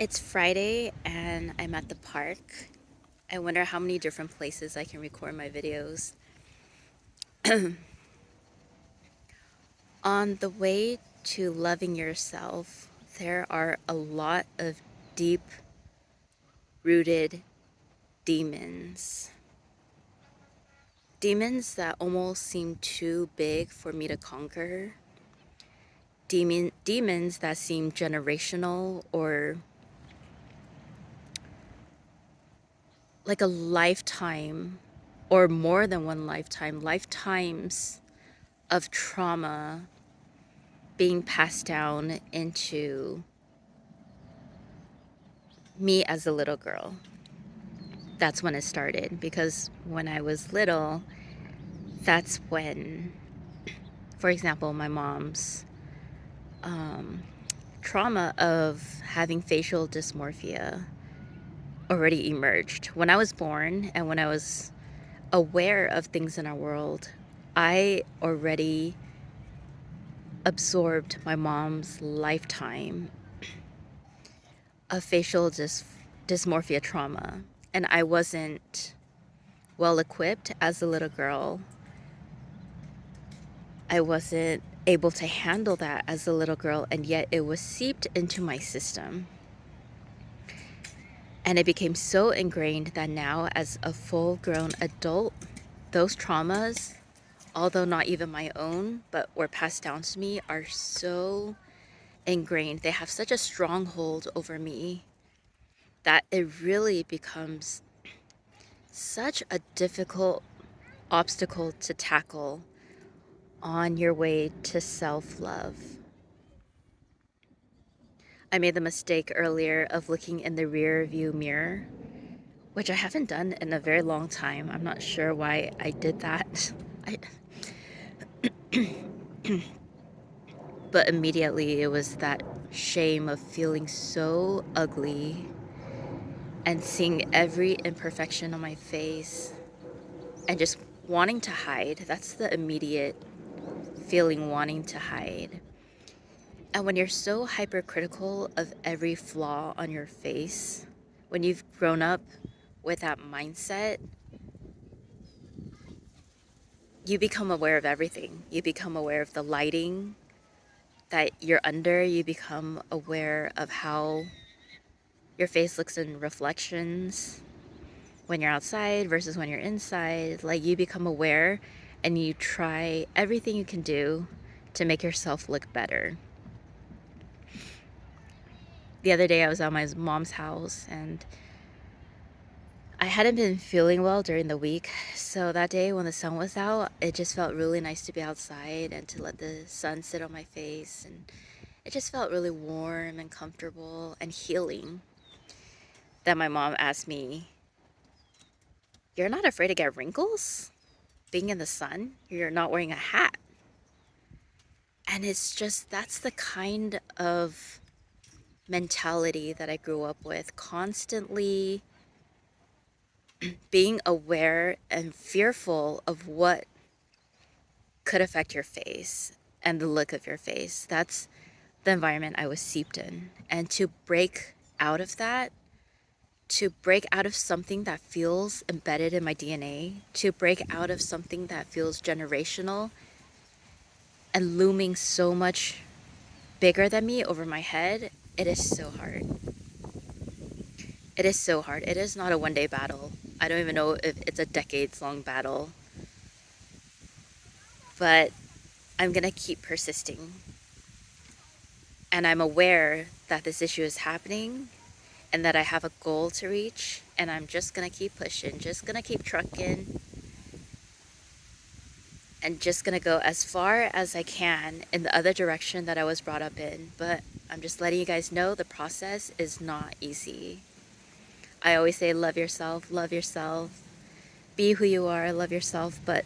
It's Friday and I'm at the park. I wonder how many different places I can record my videos. On the way to loving yourself, there are a lot of deep rooted demons. Demons that almost seem too big for me to conquer. Demons that seem generational or like a lifetime or more than one lifetime, lifetimes of trauma being passed down into me as a little girl. That's when it started because when I was little, that's when, for example, my mom's trauma of having facial dysmorphia already emerged. When I was born and when I was aware of things in our world, I already absorbed my mom's lifetime of dysmorphia trauma. And I wasn't well equipped as a little girl. I wasn't able to handle that as a little girl, and yet it was seeped into my system. And it became so ingrained that now, as a full grown adult, those traumas, although not even my own, but were passed down to me, are so ingrained. They have such a stronghold over me that it really becomes such a difficult obstacle to tackle on your way to self-love. I made the mistake earlier of looking in the rear view mirror, which I haven't done in a very long time. I'm not sure why I did that. I, but immediately it was that shame of feeling so ugly and seeing every imperfection on my face and just wanting to hide. That's the immediate feeling, wanting to hide. And when you're so hypercritical of every flaw on your face, when you've grown up with that mindset, you become aware of everything. You become aware of the lighting that you're under. You become aware of how your face looks in reflections when you're outside versus when you're inside. Like, you become aware and you try everything you can do to make yourself look better. The other day I was at my mom's house and I hadn't been feeling well during the week, so that day when the sun was out, it just felt really nice to be outside and to let the sun sit on my face, and it just felt really warm and comfortable and healing. Then my mom asked me, "You're not afraid to get wrinkles being in the sun? You're not wearing a hat." And it's just, that's the kind of mentality that I grew up with, constantly being aware and fearful of what could affect your face and the look of your face. That's the environment I was seeped in. And to break out of that, to break out of something that feels embedded in my DNA, to break out of something that feels generational and looming so much bigger than me over my head, it is so hard. It is so hard. It is not a one-day battle. I don't even know if it's a decades-long battle. But I'm gonna keep persisting. And I'm aware that this issue is happening and that I have a goal to reach, and I'm just gonna keep pushing, just gonna keep trucking, and just gonna go as far as I can in the other direction that I was brought up in. But I'm just letting you guys know the process is not easy. I always say love yourself, be who you are, love yourself, but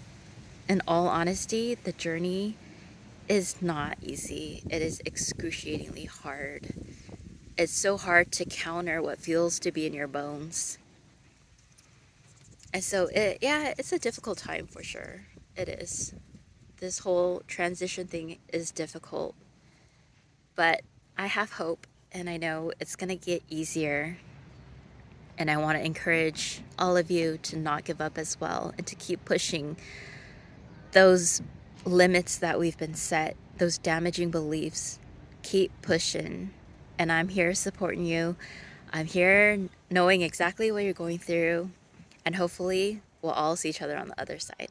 in all honesty, the journey is not easy. It is excruciatingly hard. It's so hard to counter what feels to be in your bones. And so it's a difficult time for sure. It is. This whole transition thing is difficult, but I have hope. and I know it's gonna get easier. And I want to encourage all of you to not give up as well and to keep pushing those limits that we've been set, those damaging beliefs. Keep pushing. And I'm here supporting you. I'm here knowing exactly what you're going through. And hopefully, we'll all see each other on the other side.